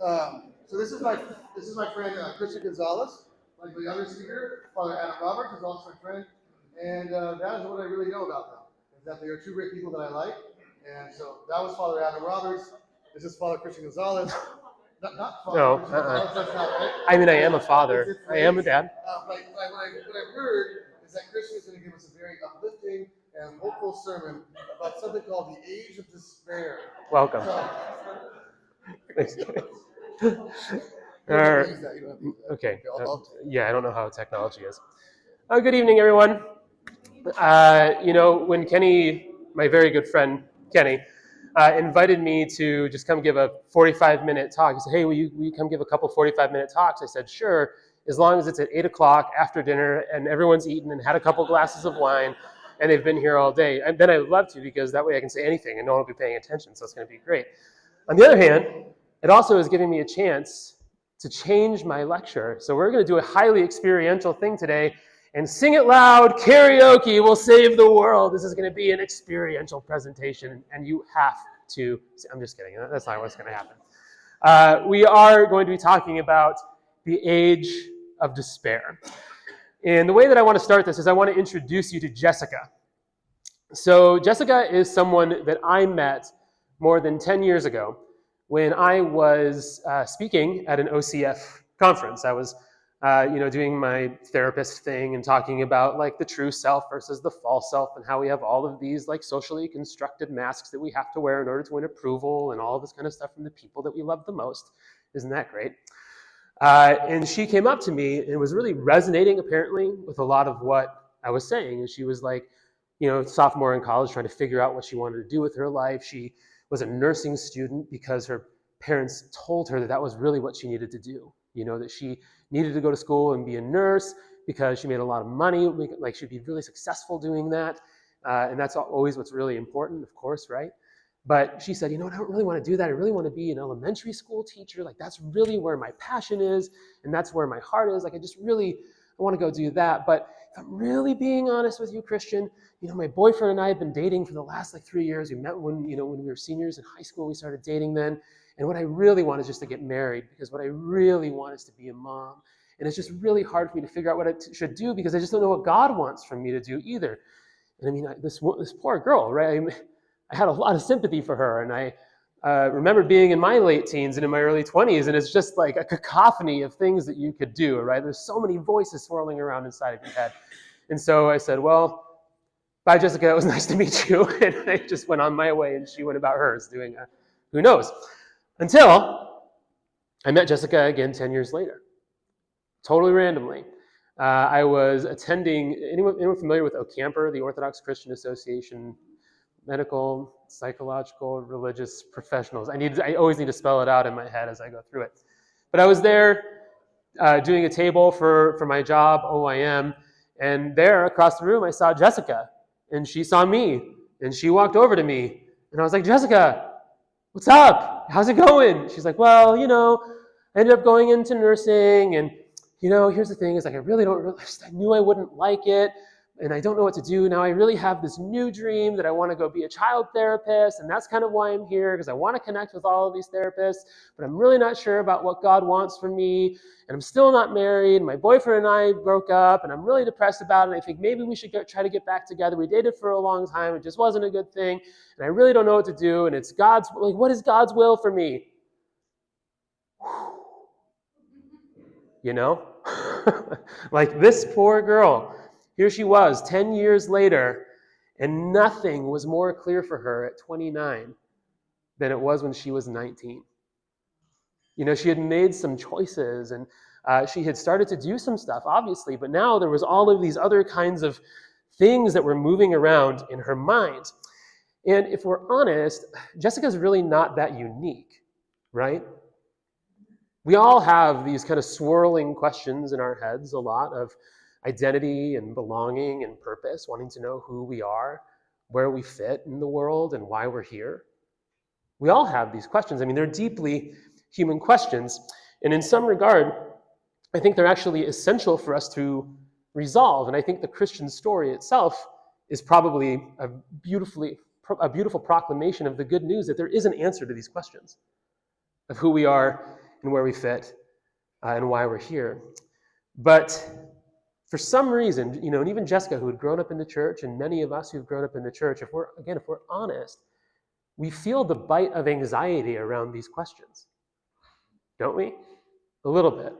So this is my friend Christian Gonzalez, like the other speaker. Father Adam Roberts is also my friend, and that is what I really know about them. Is that they are two great people that I like, and so that was Father Adam Roberts. This is Father Christian Gonzalez. Not Father No, Christian Gonzalez. That's not right. I mean, I am a father. I am a dad. What I've heard is that Christian is going to give us a very uplifting and hopeful sermon about something called the age of despair. Welcome. Okay. Yeah, I don't know how technology is. Good evening, everyone. When Kenny, my very good friend Kenny, invited me to just come give a 45-minute talk. He said, hey, will you come give a couple 45-minute talks? I said, sure, as long as it's at 8 o'clock after dinner and everyone's eaten and had a couple glasses of wine and they've been here all day. And then I'd love to, because that way I can say anything and no one will be paying attention, so it's going to be great. On the other hand, it also is giving me a chance to change my lecture. So we're going to do a highly experiential thing today, and sing it loud, karaoke will save the world. This is going to be an experiential presentation, and you have to, I'm just kidding, that's not what's going to happen. We are going to be talking about the age of despair. And the way that I want to start this is I want to introduce you to Jessica. So Jessica is someone that I met more than 10 years ago when I was speaking at an OCF conference. I was doing my therapist thing and talking about like the true self versus the false self, and how we have all of these like socially constructed masks that we have to wear in order to win approval and all this kind of stuff from the people that we love the most. Isn't that great? And she came up to me and was really resonating apparently with a lot of what I was saying. And she was like, sophomore in college, trying to figure out what she wanted to do with her life. She was a nursing student because her parents told her that that was really what she needed to do. That she needed to go to school and be a nurse because she made a lot of money, like she'd be really successful doing that. And that's always what's really important, of course, right? But she said, I don't really want to do that. I really want to be an elementary school teacher. Like that's really where my passion is, and that's where my heart is. Like I want to go do that. But if I'm really being honest with you, Christian, my boyfriend and I have been dating for the last 3 years. We met when we were seniors in high school. We started dating then. And what I really want is just to get married, because what I really want is to be a mom. And it's just really hard for me to figure out what I should do, because I just don't know what God wants from me to do either. And this poor girl, right? I had a lot of sympathy for her. And I remember being in my late teens and in my early 20s, and it's just like a cacophony of things that you could do, right? There's so many voices swirling around inside of your head. And so I said, well, bye, Jessica. It was nice to meet you. And I just went on my way, and she went about hers doing who knows. Until I met Jessica again 10 years later, totally randomly. I was attending, anyone familiar with OCAMPR, the Orthodox Christian Association, medical, psychological, religious professionals. I always need to spell it out in my head as I go through it. But I was there doing a table for my job, OIM, and there across the room I saw Jessica, and she saw me, and she walked over to me, and I was like, Jessica, what's up? How's it going? She's like, well, I ended up going into nursing, and, here's the thing is like, I knew I wouldn't like it, and I don't know what to do. Now I really have this new dream that I want to go be a child therapist, and that's kind of why I'm here, because I want to connect with all of these therapists, but I'm really not sure about what God wants from me, and I'm still not married, and my boyfriend and I broke up, and I'm really depressed about it, and I think maybe we should try to get back together. We dated for a long time, it just wasn't a good thing, and I really don't know what to do, and it's what is God's will for me? Like this poor girl. Here she was 10 years later, and nothing was more clear for her at 29 than it was when she was 19. She had made some choices, and she had started to do some stuff, obviously, but now there was all of these other kinds of things that were moving around in her mind. And if we're honest, Jessica's really not that unique, right? We all have these kind of swirling questions in our heads, a lot of identity and belonging and purpose, wanting to know who we are, where we fit in the world, and why we're here. We all have these questions. They're deeply human questions. And in some regard, I think they're actually essential for us to resolve. And I think the Christian story itself is probably a beautiful proclamation of the good news that there is an answer to these questions of who we are and where we fit and why we're here. But for some reason, and even Jessica, who had grown up in the church, and many of us who've grown up in the church, if we're honest, we feel the bite of anxiety around these questions, don't we? A little bit.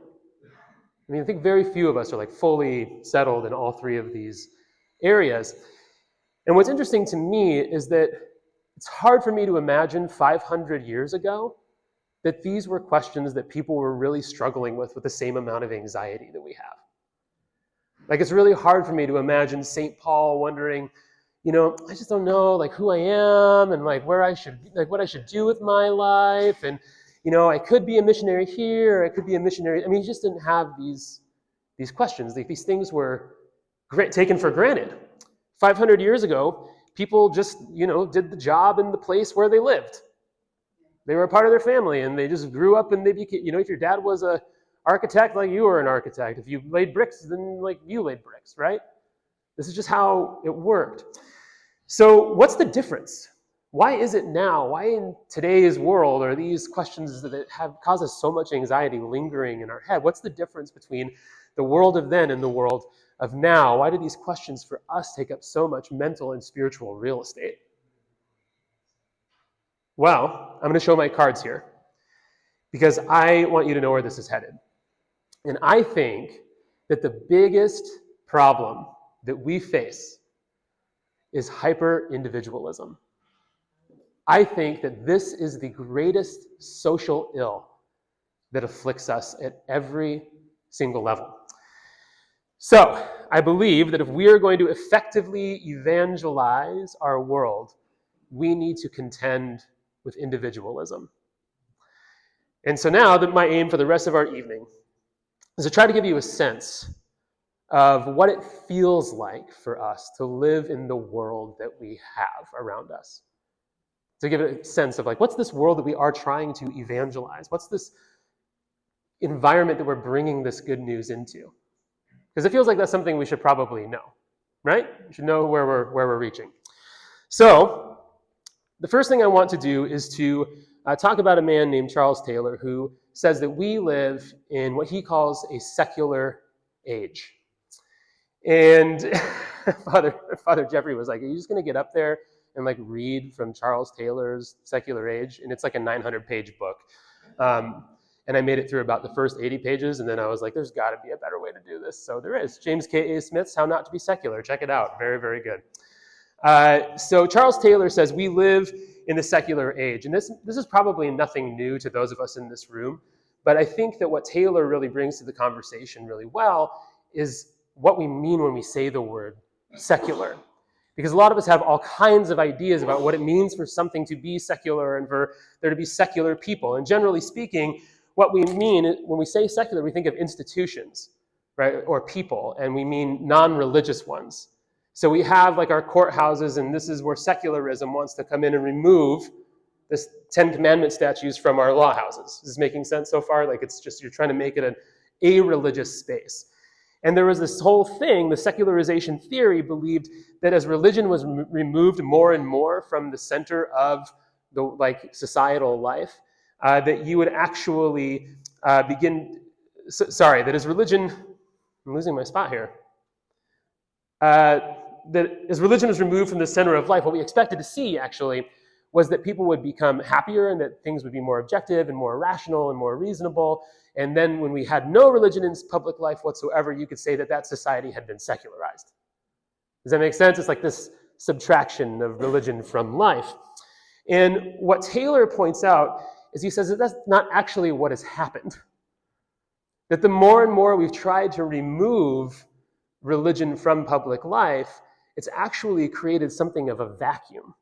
I mean, I think very few of us are fully settled in all three of these areas. And what's interesting to me is that it's hard for me to imagine 500 years ago that these were questions that people were really struggling with the same amount of anxiety that we have. It's really hard for me to imagine St. Paul wondering, I just don't know, who I am and where I should, what I should do with my life. And, I could be a missionary here, I could be a missionary. I mean, he just didn't have these questions. These things were taken for granted. 500 years ago, people just, did the job in the place where they lived. They were a part of their family, and they just grew up, and they became, if your dad was an architect, you were an architect. If you laid bricks, then you laid bricks, right? This is just how it worked. So what's the difference? Why is it now? Why in today's world are these questions that cause us so much anxiety lingering in our head? What's the difference between the world of then and the world of now? Why do these questions for us take up so much mental and spiritual real estate? Well, I'm going to show my cards here because I want you to know where this is headed. And I think that the biggest problem that we face is hyper-individualism. I think that this is the greatest social ill that afflicts us at every single level. So, I believe that if we are going to effectively evangelize our world, we need to contend with individualism. And so now that my aim for the rest of our evening is to try to give you a sense of what it feels like for us to live in the world that we have around us. To give it a sense of what's this world that we are trying to evangelize? What's this environment that we're bringing this good news into? Because it feels like that's something we should probably know, right? We should know where we're reaching. So the first thing I want to do is to talk about a man named Charles Taylor who says that we live in what he calls a secular age. And Father Jeffrey was like, are you just going to get up there and read from Charles Taylor's Secular Age? And it's a 900-page book. And I made it through about the first 80 pages, and then I was like, there's got to be a better way to do this. So there is. James K.A. Smith's How Not to Be Secular. Check it out. Very, very good. So Charles Taylor says we live in the secular age. And this is probably nothing new to those of us in this room. But I think that what Taylor really brings to the conversation really well is what we mean when we say the word secular. Because a lot of us have all kinds of ideas about what it means for something to be secular and for there to be secular people. And generally speaking, what we mean when we say secular, we think of institutions, right, or people, and we mean non-religious ones. So we have our courthouses, and this is where secularism wants to come in and remove this Ten Commandment statues from our law houses. Is this making sense so far? It's just you're trying to make it a religious space. And there was this whole thing, the secularization theory believed that as religion was removed more and more from the center of the societal life, that you would actually that as religion, I'm losing my spot here, that as religion was removed from the center of life, what we expected to see actually was that people would become happier and that things would be more objective and more rational and more reasonable. And then when we had no religion in public life whatsoever, you could say that society had been secularized. Does that make sense? It's this subtraction of religion from life. And what Taylor points out is he says that that's not actually what has happened. That the more and more we've tried to remove religion from public life, it's actually created something of a vacuum.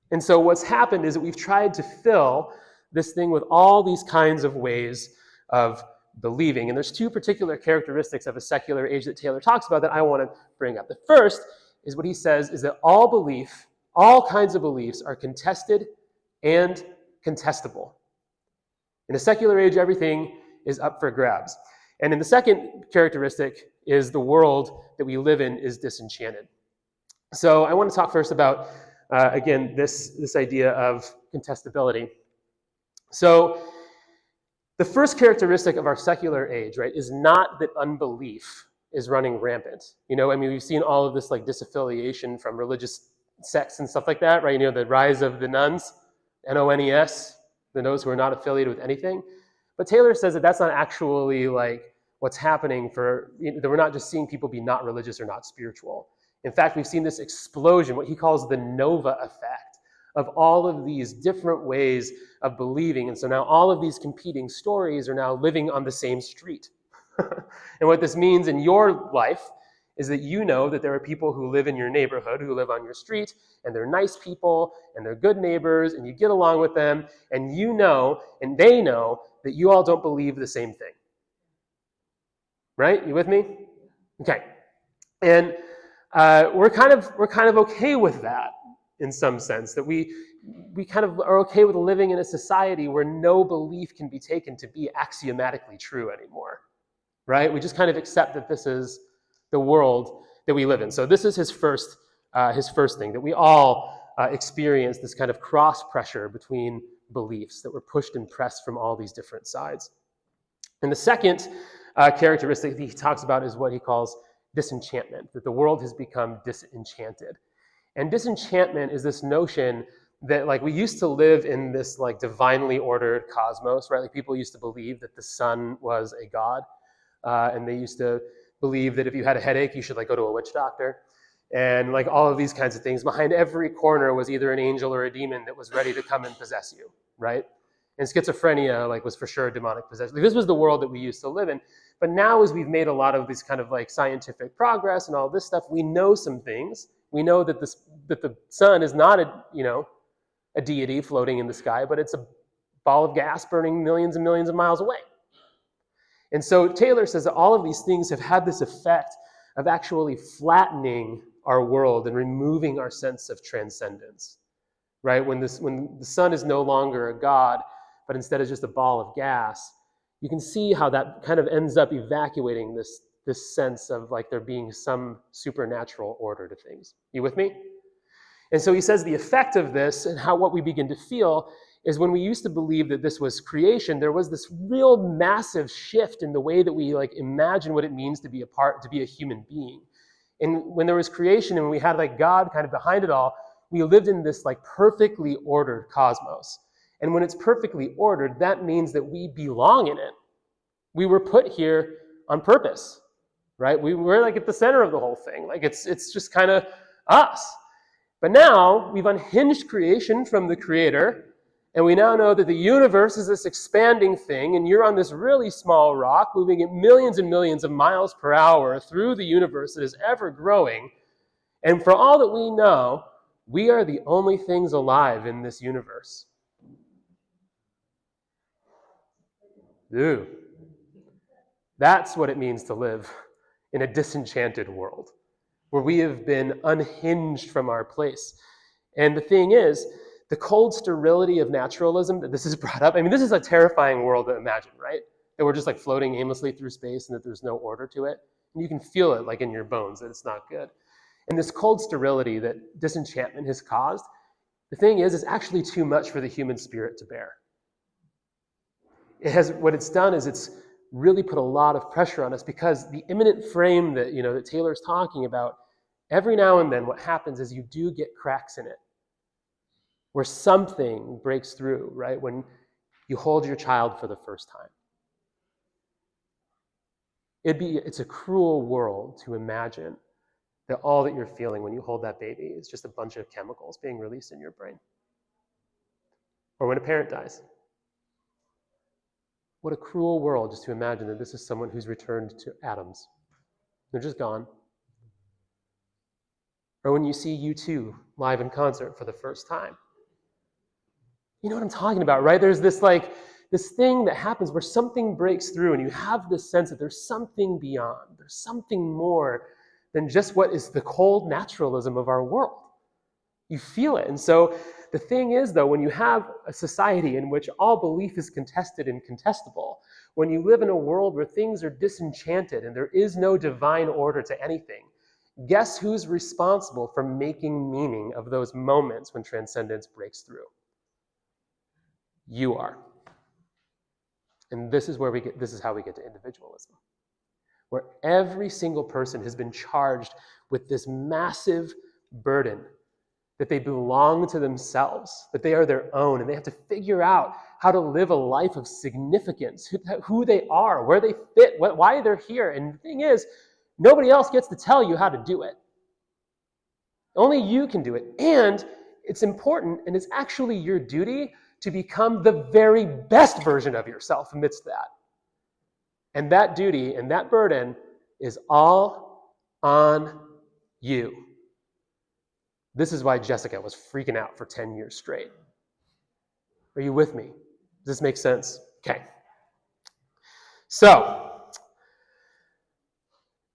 And so what's happened is that we've tried to fill this thing with all these kinds of ways of believing. And there's two particular characteristics of a secular age that Taylor talks about that I want to bring up. The first is what he says is that all kinds of beliefs are contested and contestable. In a secular age, everything is up for grabs. And then the second characteristic is the world that we live in is disenchanted. So I want to talk first about, again, this idea of contestability. So The first characteristic of our secular age, right, is not that unbelief is running rampant. We've seen all of this like disaffiliation from religious sects and stuff like that, right? The rise of the nuns, NONES, those who are not affiliated with anything. But Taylor says that that's not actually like what's happening that we're not just seeing people be not religious or not spiritual. In fact, we've seen this explosion, what he calls the Nova effect, of all of these different ways of believing. And so now all of these competing stories are now living on the same street. And what this means in your life is that you know that there are people who live in your neighborhood, who live on your street, and they're nice people, and they're good neighbors, and you get along with them, and you know, and they know that you all don't believe the same thing. Right? You with me? Okay. And we're kind of okay with that in some sense, that we kind of are okay with living in a society where no belief can be taken to be axiomatically true anymore. Right? We just kind of accept that this is the world that we live in. So this is his first thing, that we all experience this kind of cross pressure between beliefs, that we're pushed and pressed from all these different sides. And the second characteristic that he talks about is what he calls disenchantment, that the world has become disenchanted. And disenchantment is this notion that like we used to live in this like divinely ordered cosmos, right? Like people used to believe that the sun was a god. And they used to believe that if you had a headache, you should like go to a witch doctor. And like all of these kinds of things. Behind every corner was either an angel or a demon that was ready to come and possess you, right? And schizophrenia like was for sure a demonic possession. Like, this was the world that we used to live in. But now as we've made a lot of these kind of like scientific progress and all this stuff, we know some things. We know that the sun is not a deity floating in the sky, but it's a ball of gas burning millions and millions of miles away. And so Taylor says that all of these things have had this effect of actually flattening our world and removing our sense of transcendence, right? When the sun is no longer a god, but instead is just a ball of gas, you can see how that kind of ends up evacuating this sense of like there being some supernatural order to things. You with me? And so he says the effect of this and what we begin to feel is when we used to believe that this was creation, there was this real massive shift in the way that we like imagine what it means to be a human being. And when there was creation and we had like God kind of behind it all, we lived in this like perfectly ordered cosmos. And when it's perfectly ordered, that means that we belong in it. We were put here on purpose, right? We're like at the center of the whole thing. Like it's just kind of us. But now we've unhinged creation from the creator. And we now know that the universe is this expanding thing, and you're on this really small rock moving at millions and millions of miles per hour through the universe that is ever growing. And for all that we know, we are the only things alive in this universe. Ooh. That's what it means to live in a disenchanted world, where we have been unhinged from our place. And the thing is, the cold sterility of naturalism that this is brought up, I mean, this is a terrifying world to imagine, right? That we're just like floating aimlessly through space and that there's no order to it. And you can feel it like in your bones that it's not good. And this cold sterility that disenchantment has caused, the thing is, it's actually too much for the human spirit to bear. What it's done is it's really put a lot of pressure on us because the imminent frame that, that Taylor's talking about, every now and then what happens is you do get cracks in it, where something breaks through, right? When you hold your child for the first time. It's a cruel world to imagine that all that you're feeling when you hold that baby is just a bunch of chemicals being released in your brain. Or when a parent dies. What a cruel world just to imagine that this is someone who's returned to atoms. They're just gone. Or when you see U2 live in concert for the first time. You know what I'm talking about, right? There's this thing that happens where something breaks through and you have this sense that there's something beyond. There's something more than just what is the cold naturalism of our world. You feel it. And so the thing is, though, when you have a society in which all belief is contested and contestable, when you live in a world where things are disenchanted and there is no divine order to anything, guess who's responsible for making meaning of those moments when transcendence breaks through? You are. And this is how we get to individualism, where every single person has been charged with this massive burden that they belong to themselves, that they are their own, and they have to figure out how to live a life of significance, who they are, where they fit, why they're here. And the thing is, nobody else gets to tell you how to do it. Only you can do it. And it's important, and it's actually your duty to become the very best version of yourself amidst that. And that duty and that burden is all on you. This is why Jessica was freaking out for 10 years straight. Are you with me? Does this make sense? Okay. So,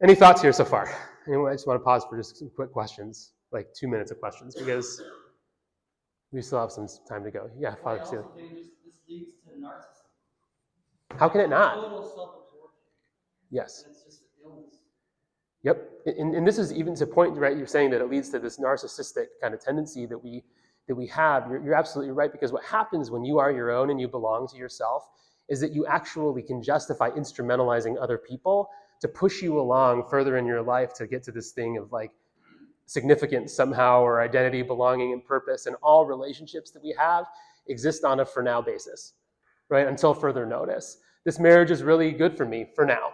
any thoughts here so far? Anyway, I just want to pause for just some quick questions, like 2 minutes of questions, because we still have some time to go. Yeah, Father. I also think this leads to narcissism. How can it not? Total self-absorption. Yes. And it's just an illness. Yep. And this is even to point, right? You're saying that it leads to this narcissistic kind of tendency that we have. You're absolutely right, because what happens when you are your own and you belong to yourself is that you actually can justify instrumentalizing other people to push you along further in your life to get to this thing of like significance somehow, or identity, belonging, and purpose. And all relationships that we have exist on a for now basis, right? Until further notice. This marriage is really good for me for now,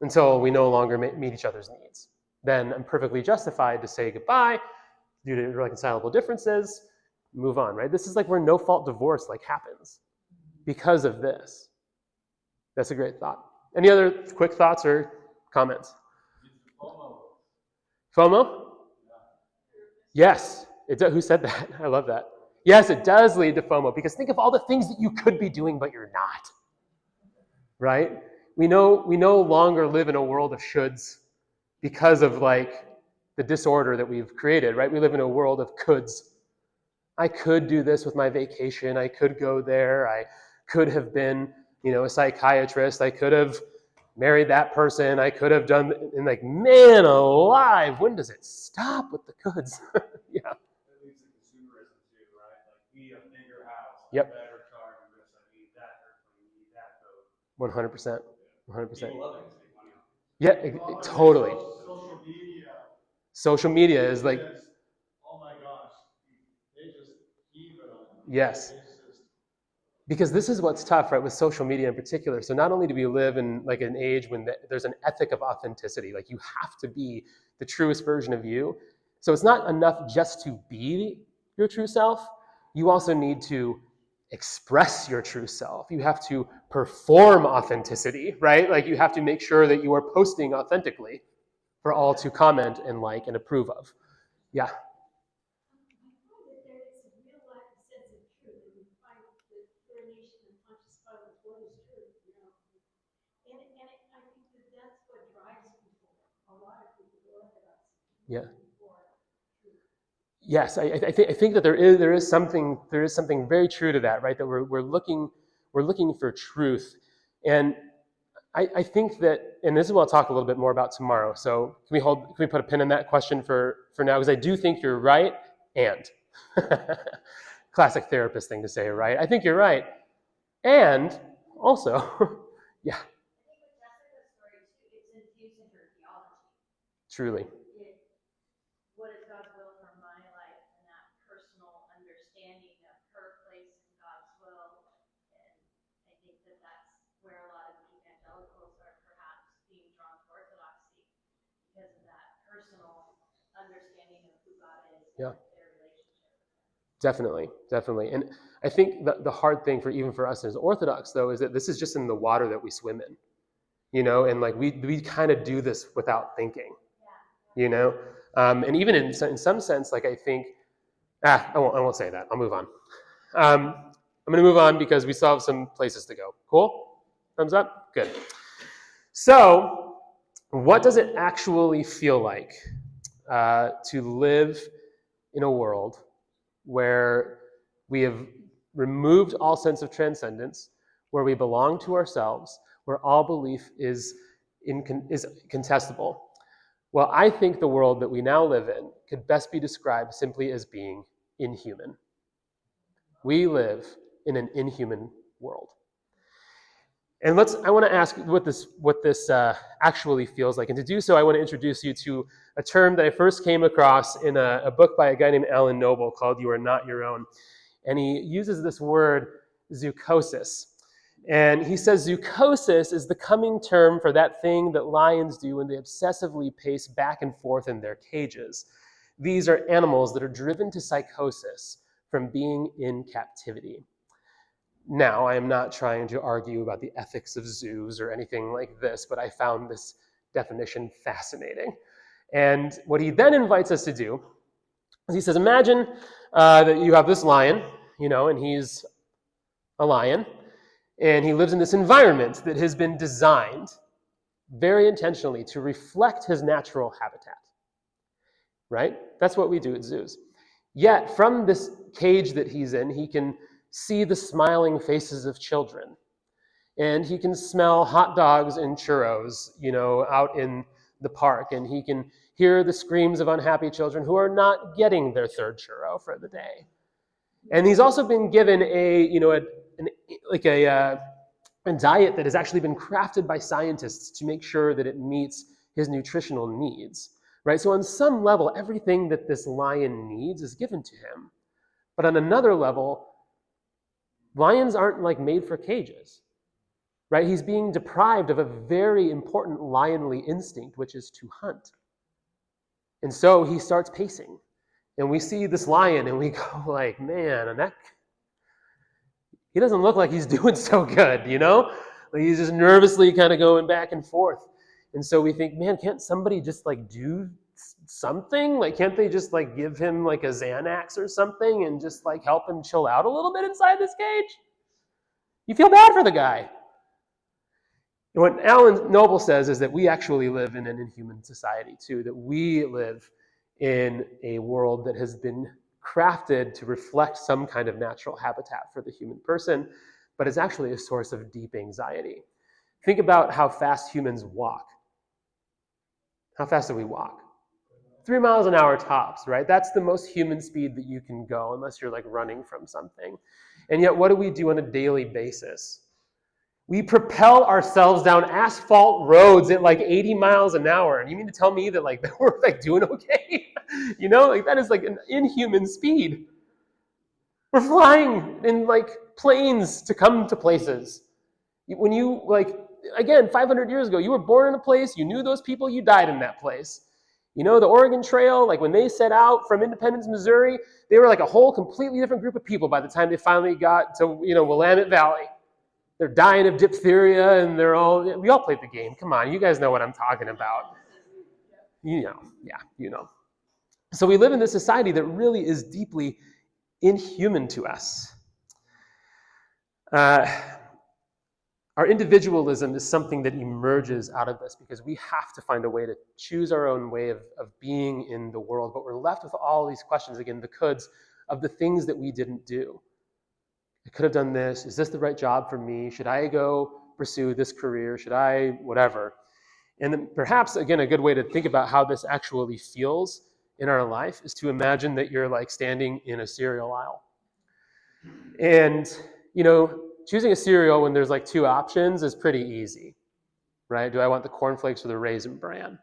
until we no longer meet each other's needs. Then I'm perfectly justified to say goodbye due to irreconcilable differences, move on, right? This is like where no-fault divorce like happens because of this. That's a great thought. Any other quick thoughts or comments? FOMO? Yes. Who said that? I love that. Yes, it does lead to FOMO, because think of all the things that you could be doing but you're not, right? We no longer live in a world of shoulds because of like the disorder that we've created, right? We live in a world of coulds. I could do this with my vacation. I could go there. I could have been, a psychiatrist. I could have married that person. I could have done, and like, man alive, when does it stop with the coulds? Yeah. It leads to consumerism too, right? Like, need a bigger house, Yep. a better car, and this, I need that airplane, I need that boat. 100%. 100%. People love it because they money on it. Yeah, totally. Social media. Social media is like, Oh my gosh, they just keep it on. yes. It's just, Because this is what's tough, right, with social media in particular. So not only do we live in like an age when there's an ethic of authenticity, like you have to be the truest version of you. So it's not enough just to be your true self. You also need to express your true self. You have to perform authenticity, right? Like you have to make sure that you are posting authentically for all to comment and like and approve of. Yeah. Yeah. Yes, I think that there is something very true to that, right? That we're looking for truth, and I think that, and this is what I'll talk a little bit more about tomorrow. So can we put a pin in that question for now? Because I do think you're right, and classic therapist thing to say, right? I think you're right, and also, yeah. I think with Jessica's story too, it's infusing her theology. Truly. What is God's will for my life, and that personal understanding of her place in God's will. And I think that that's where a lot of evangelicals are perhaps being drawn to orthodoxy, because of that personal understanding of who God is and their relationship with him. Definitely. And I think the hard thing even for us as Orthodox, though, is that this is just in the water that we swim in, and like we kind of do this without thinking, and even in some sense, like I think, I won't say that. I'll move on. I'm going to move on because we still have some places to go. Cool? Thumbs up? Good. So, what does it actually feel like to live in a world where we have removed all sense of transcendence, where we belong to ourselves, where all belief is contestable? Well, I think the world that we now live in could best be described simply as being inhuman. We live in an inhuman world. And I want to ask what this actually feels like. And to do so, I want to introduce you to a term that I first came across in a book by a guy named Alan Noble called You Are Not Your Own. And he uses this word, zoochosis. And he says zoochosis is the coming term for that thing that lions do when they obsessively pace back and forth in their cages. These are animals that are driven to psychosis from being in captivity. Now, I am not trying to argue about the ethics of zoos or anything like this, but I found this definition fascinating. And what he then invites us to do is he says, imagine that you have this lion, and he's a lion, and he lives in this environment that has been designed very intentionally to reflect his natural habitat, right? That's what we do at zoos. Yet, from this cage that he's in, he can see the smiling faces of children. And he can smell hot dogs and churros, out in the park. And he can hear the screams of unhappy children who are not getting their third churro for the day. And he's also been given a diet that has actually been crafted by scientists to make sure that it meets his nutritional needs, right? So on some level, everything that this lion needs is given to him. But on another level, lions aren't made for cages, right? He's being deprived of a very important lionly instinct, which is to hunt. And so he starts pacing. And we see this lion and we go man, he doesn't look like he's doing so good, he's just nervously kind of going back and forth. And so we think, man, can't somebody just do something? Can't they just give him a Xanax or something and just help him chill out a little bit inside this cage? You feel bad for the guy. And what Alan Noble says is that we actually live in an inhuman society too, that we live in a world that has been crafted to reflect some kind of natural habitat for the human person, but is actually a source of deep anxiety. Think about how fast humans walk. How fast do we walk? 3 miles an hour tops, right? That's the most human speed that you can go unless you're running from something. And yet, what do we do on a daily basis? We propel ourselves down asphalt roads at 80 miles an hour. And you mean to tell me that we're doing okay? That is an inhuman speed. We're flying in planes to come to places. When you again, 500 years ago, you were born in a place, you knew those people, you died in that place. The Oregon Trail, when they set out from Independence, Missouri, they were a whole completely different group of people by the time they finally got to, Willamette Valley. They're dying of diphtheria and we all played the game. Come on, you guys know what I'm talking about. So we live in this society that really is deeply inhuman to us. Our individualism is something that emerges out of this because we have to find a way to choose our own way of being in the world, but we're left with all these questions, again, the coulds of the things that we didn't do. I could have done this. Is this the right job for me? Should I go pursue this career? Should I whatever? And then perhaps, again, a good way to think about how this actually feels in our life is to imagine that you're standing in a cereal aisle. And, choosing a cereal when there's 2 options is pretty easy, right? Do I want the cornflakes or the Raisin Bran?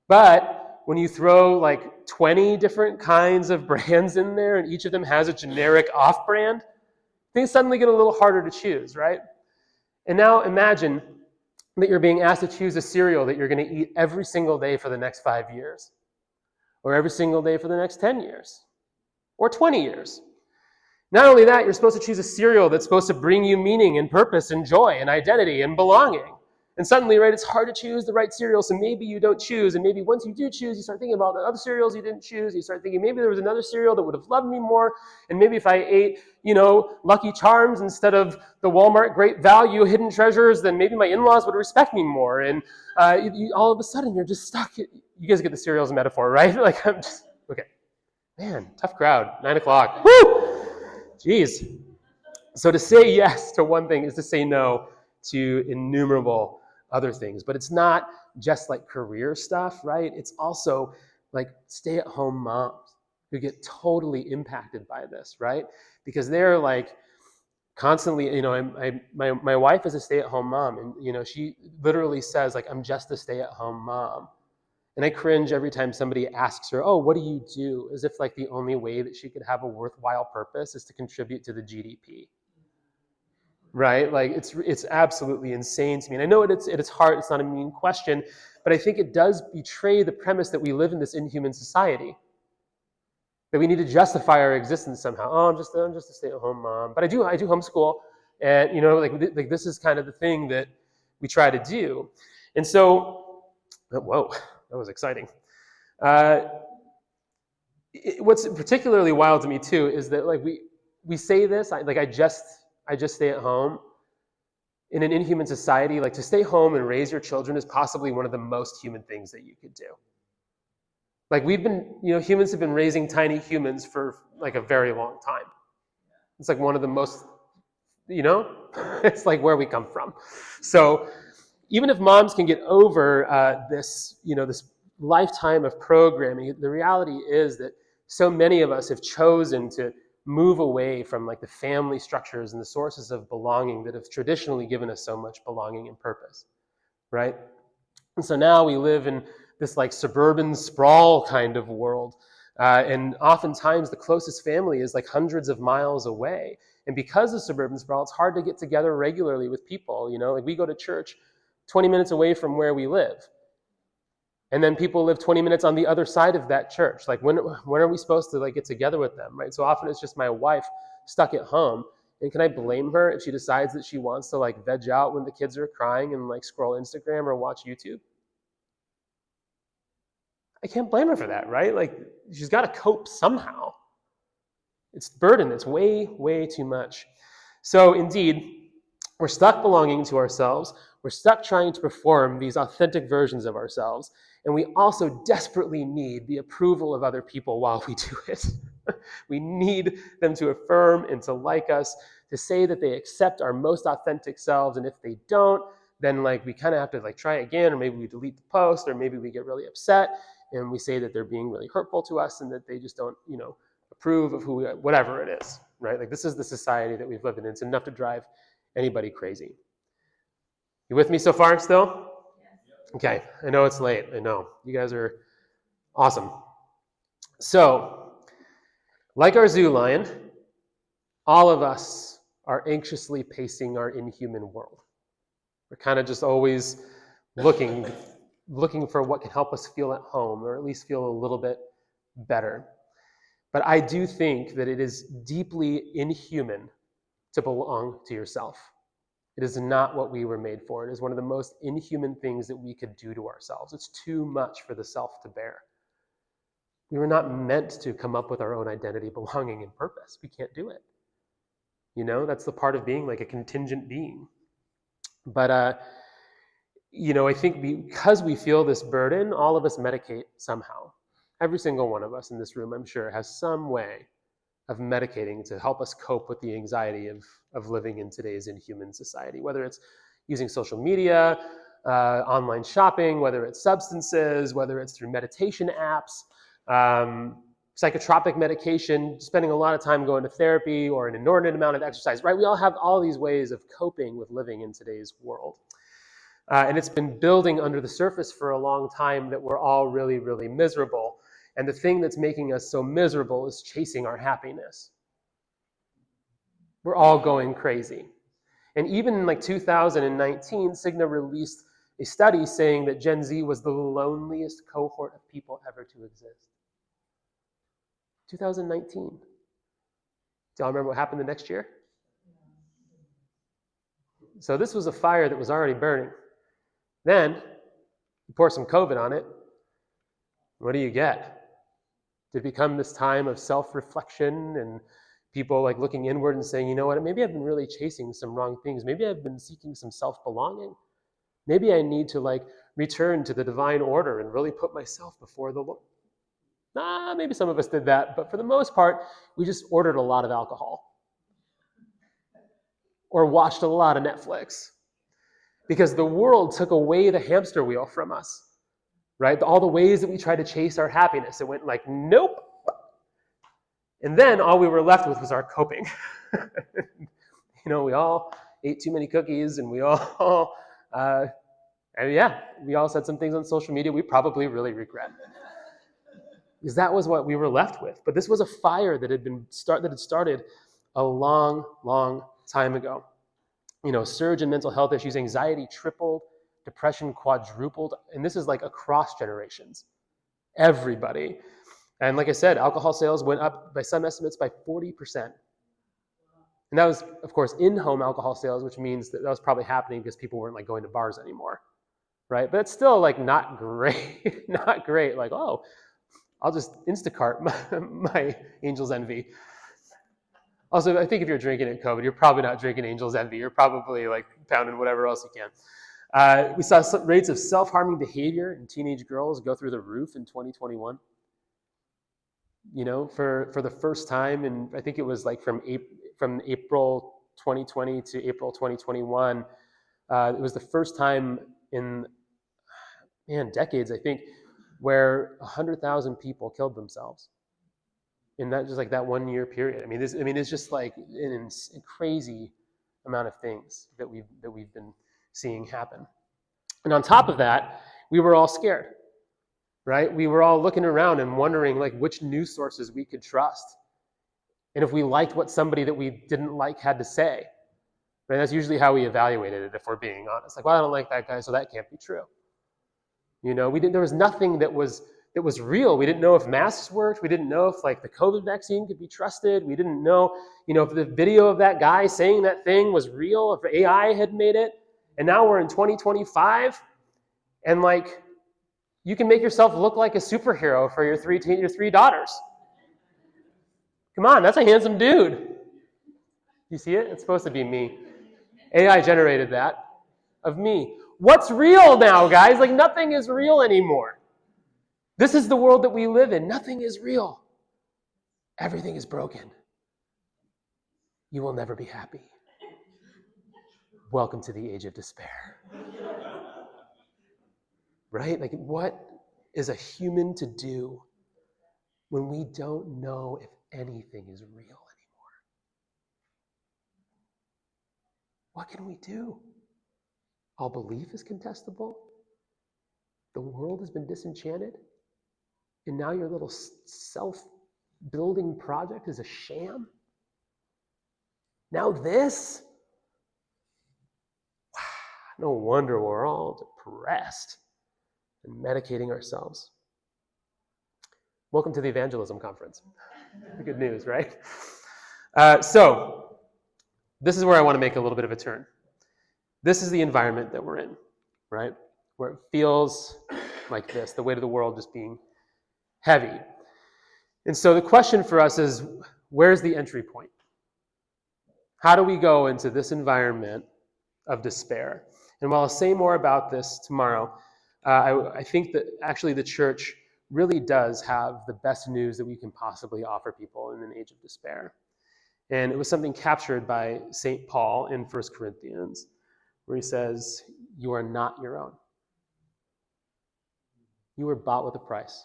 But when you throw 20 different kinds of brands in there and each of them has a generic off-brand, things suddenly get a little harder to choose, right? And now imagine that you're being asked to choose a cereal that you're going to eat every single day for the next 5 years, or every single day for the next 10 years, or 20 years. Not only that, you're supposed to choose a cereal that's supposed to bring you meaning and purpose and joy and identity and belonging. And suddenly, right, it's hard to choose the right cereal, so maybe you don't choose. And maybe once you do choose, you start thinking about the other cereals you didn't choose. You start thinking, maybe there was another cereal that would have loved me more. And maybe if I ate, Lucky Charms instead of the Walmart Great Value Hidden Treasures, then maybe my in-laws would respect me more. And all of a sudden, you're just stuck. You guys get the cereal as a metaphor, right? I'm just, okay. Man, tough crowd, 9 o'clock. Woo! Jeez. So to say yes to one thing is to say no to innumerable other things. But it's not just career stuff, right? It's also stay-at-home moms who get totally impacted by this, right? Because they're constantly, my wife is a stay-at-home mom, and she literally says, like, I'm just a stay-at-home mom. And I cringe every time somebody asks her, oh, what do you do? As if like the only way that she could have a worthwhile purpose is to contribute to the GDP. Right? Like it's absolutely insane to me. And I know at its heart, it's not a mean question, but I think it does betray the premise that we live in this inhuman society. That we need to justify our existence somehow. Oh, I'm just a stay-at-home mom. But I do homeschool. And like this is kind of the thing that we try to do. And so, whoa, that was exciting. What's particularly wild to me too is that like we say this, I just stay at home. In an inhuman society, like to stay home and raise your children is possibly one of the most human things that you could do. Like humans have been raising tiny humans for like a very long time. It's like one of the most, it's like where we come from. So even if moms can get over this lifetime of programming, the reality is that so many of us have chosen to move away from like the family structures and the sources of belonging that have traditionally given us so much belonging and purpose, right? And so now we live in this like suburban sprawl kind of world. And oftentimes the closest family is like hundreds of miles away. And because of suburban sprawl, it's hard to get together regularly with people. Like we go to church 20 minutes away from where we live. And then people live 20 minutes on the other side of that church. Like when are we supposed to like get together with them, right? So often it's just my wife stuck at home. And can I blame her if she decides that she wants to like veg out when the kids are crying and like scroll Instagram or watch YouTube? I can't blame her for that, right? Like she's got to cope somehow. It's burden. It's way, way too much. So indeed, we're stuck belonging to ourselves. We're stuck trying to perform these authentic versions of ourselves. And we also desperately need the approval of other people while we do it. We need them to affirm and to like us, to say that they accept our most authentic selves. And if they don't, then like we kind of have to like try again, or maybe we delete the post, or maybe we get really upset and we say that they're being really hurtful to us and that they just don't, approve of who we are, whatever it is, right? Like this is the society that we've lived in. It's enough to drive anybody crazy. You with me so far still? Okay, I know it's late. I know. You guys are awesome. So, like our zoo lion, all of us are anxiously pacing our inhuman world. We're kind of just always looking for what can help us feel at home, or at least feel a little bit better. But I do think that it is deeply inhuman to belong to yourself. It is not what we were made for. It is one of the most inhuman things that we could do to ourselves. It's too much for the self to bear. We were not meant to come up with our own identity, belonging, and purpose. We can't do it. That's the part of being like a contingent being. But, I think because we feel this burden, all of us medicate somehow. Every single one of us in this room, I'm sure, has some way of medicating to help us cope with the anxiety of living in today's inhuman society, whether it's using social media, online shopping, whether it's substances, whether it's through meditation apps, psychotropic medication, spending a lot of time going to therapy, or an inordinate amount of exercise, right? We all have all these ways of coping with living in today's world. And it's been building under the surface for a long time that we're all really, really miserable. And the thing that's making us so miserable is chasing our happiness. We're all going crazy. And even in like 2019, Cigna released a study saying that Gen Z was the loneliest cohort of people ever to exist. 2019. Do y'all remember what happened the next year? So this was a fire that was already burning. Then you pour some COVID on it. What do you get? To become this time of self-reflection and people like looking inward and saying, you know what, maybe I've been really chasing some wrong things. Maybe I've been seeking some self-belonging. Maybe I need to like return to the divine order and really put myself before the Lord. Maybe some of us did that, but for the most part, we just ordered a lot of alcohol or watched a lot of Netflix because the world took away the hamster wheel from us. Right? All the ways that we tried to chase our happiness, it went like, nope. And then all we were left with was our coping. We all ate too many cookies, and we all, we all said some things on social media we probably really regret. Because that was what we were left with. But this was a fire that had started a long, long time ago. Surge in mental health issues, anxiety tripled, depression quadrupled, and this is like across generations. Everybody. And like I said, alcohol sales went up by some estimates by 40%. And that was, of course, in-home alcohol sales, which means that was probably happening because people weren't like going to bars anymore, right? But it's still like not great, not great. Like, oh, I'll just Instacart my Angel's Envy. Also, I think if you're drinking at COVID, you're probably not drinking Angel's Envy. You're probably like pounding whatever else you can. We saw rates of self-harming behavior in teenage girls go through the roof in 2021. For the first time, and I think it was like from April 2020 to April 2021, it was the first time in decades, I think, where 100,000 people killed themselves in that just like that 1 year period. It's just like a crazy amount of things that we've been seeing happen. And on top of that, we were all scared, right? We were all looking around and wondering like which news sources we could trust, and if we liked what somebody that we didn't like had to say. Right? That's usually how we evaluated it, if we're being honest. Like, well, I don't like that guy, so that can't be true. There was nothing that was real. We didn't know if masks worked. We didn't know if like the COVID vaccine could be trusted. We didn't know, if the video of that guy saying that thing was real, if AI had made it. And now we're in 2025, and like you can make yourself look like a superhero for your three daughters. Come on, that's a handsome dude. You see it? It's supposed to be me. AI generated that of me. What's real now, guys? Like nothing is real anymore. This is the world that we live in. Nothing is real. Everything is broken. You will never be happy. Welcome to the age of despair. Right? Like, what is a human to do when we don't know if anything is real anymore? What can we do? All belief is contestable. The world has been disenchanted. And now your little self-building project is a sham. Now this? No wonder we're all depressed and medicating ourselves. Welcome to the evangelism conference. Good news, right? So this is where I want to make a little bit of a turn. This is the environment that we're in, right? Where it feels like this, the weight of the world just being heavy. And so the question for us is, where's the entry point? How do we go into this environment of despair? And while I'll say more about this tomorrow, I think that actually the church really does have the best news that we can possibly offer people in an age of despair. And it was something captured by St. Paul in 1 Corinthians, where he says, you are not your own. You were bought with a price.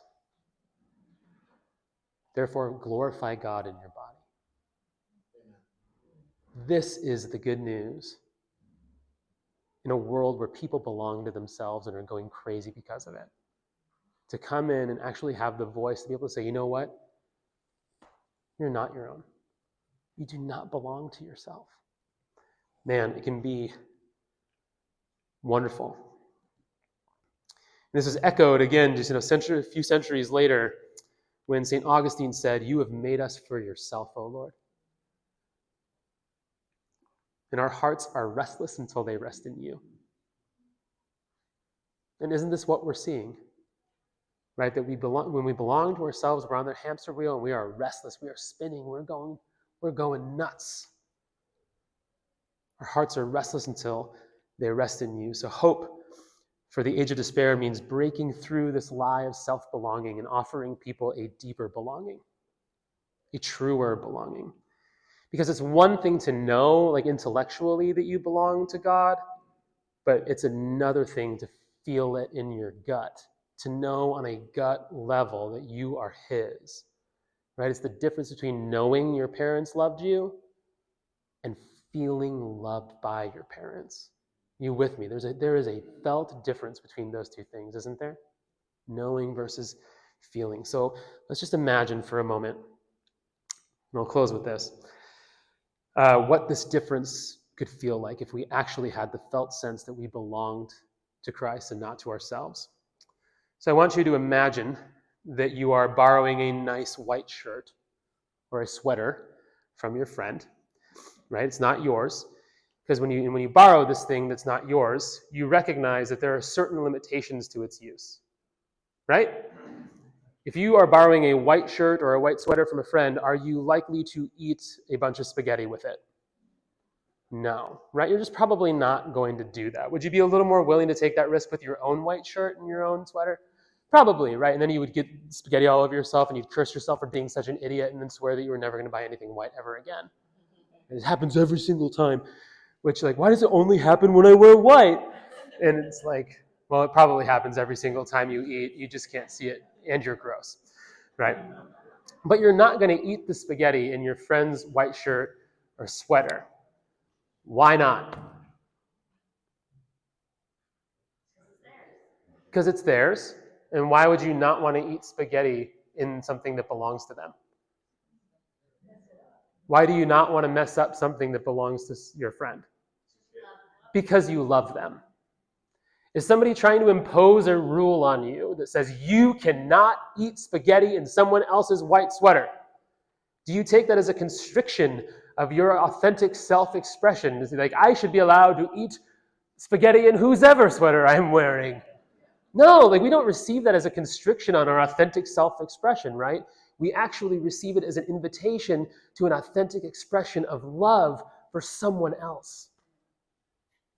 Therefore, glorify God in your body. This is the good news in a world where people belong to themselves and are going crazy because of it. To come in and actually have the voice to be able to say, you know what? You're not your own. You do not belong to yourself. Man, it can be wonderful. And this is echoed again, just a few centuries later, when St. Augustine said, you have made us for yourself, O Lord. And our hearts are restless until they rest in you. And isn't this what we're seeing? Right? That when we belong to ourselves, we're on the hamster wheel and we are restless, we are spinning, we're going nuts. Our hearts are restless until they rest in you. So hope for the age of despair means breaking through this lie of self-belonging and offering people a deeper belonging, a truer belonging. Because it's one thing to know, like intellectually, that you belong to God, but it's another thing to feel it in your gut, to know on a gut level that you are His. Right? It's the difference between knowing your parents loved you and feeling loved by your parents. You with me? There is a felt difference between those two things, isn't there? Knowing versus feeling. So let's just imagine for a moment, and I'll close with this, what this difference could feel like if we actually had the felt sense that we belonged to Christ and not to ourselves. So I want you to imagine that you are borrowing a nice white shirt or a sweater from your friend, right? It's not yours. Because when you borrow this thing that's not yours, you recognize that there are certain limitations to its use, right? If you are borrowing a white shirt or a white sweater from a friend, are you likely to eat a bunch of spaghetti with it? No, right? You're just probably not going to do that. Would you be a little more willing to take that risk with your own white shirt and your own sweater? Probably, right? And then you would get spaghetti all over yourself and you'd curse yourself for being such an idiot and then swear that you were never going to buy anything white ever again. And it happens every single time, which like, why does it only happen when I wear white? And it's like, well, it probably happens every single time you eat. You just can't see it and you're gross, right? But you're not going to eat the spaghetti in your friend's white shirt or sweater. Why not? Because it's theirs. And why would you not want to eat spaghetti in something that belongs to them? Why do you not want to mess up something that belongs to your friend? Because you love them. Is somebody trying to impose a rule on you that says you cannot eat spaghetti in someone else's white sweater? Do you take that as a constriction of your authentic self-expression? Is it like, I should be allowed to eat spaghetti in whosever sweater I'm wearing? No, like we don't receive that as a constriction on our authentic self-expression, right? We actually receive it as an invitation to an authentic expression of love for someone else.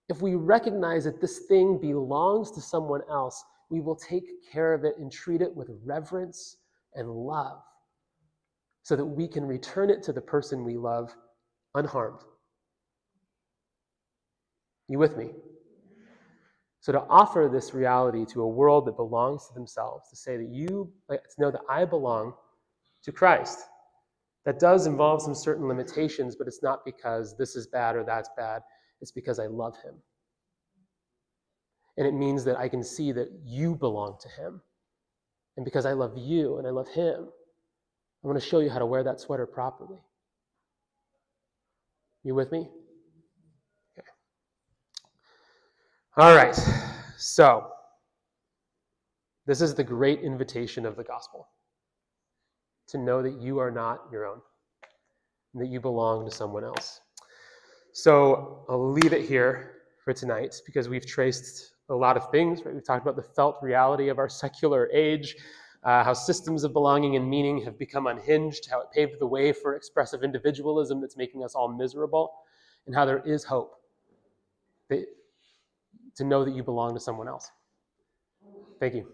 If we recognize that this thing belongs to someone else, we will take care of it and treat it with reverence and love so that we can return it to the person we love unharmed. You with me? So to offer this reality to a world that belongs to themselves, to say that to know that I belong to Christ, that does involve some certain limitations, but it's not because this is bad or that's bad. It's because I love him. And it means that I can see that you belong to him. And because I love you and I love him, I want to show you how to wear that sweater properly. You with me? Okay. All right. So, this is the great invitation of the gospel. To know that you are not your own. And that you belong to someone else. So, I'll leave it here for tonight because we've traced a lot of things. Right? We've talked about the felt reality of our secular age, how systems of belonging and meaning have become unhinged, how it paved the way for expressive individualism that's making us all miserable, and how there is hope to know that you belong to someone else. Thank you.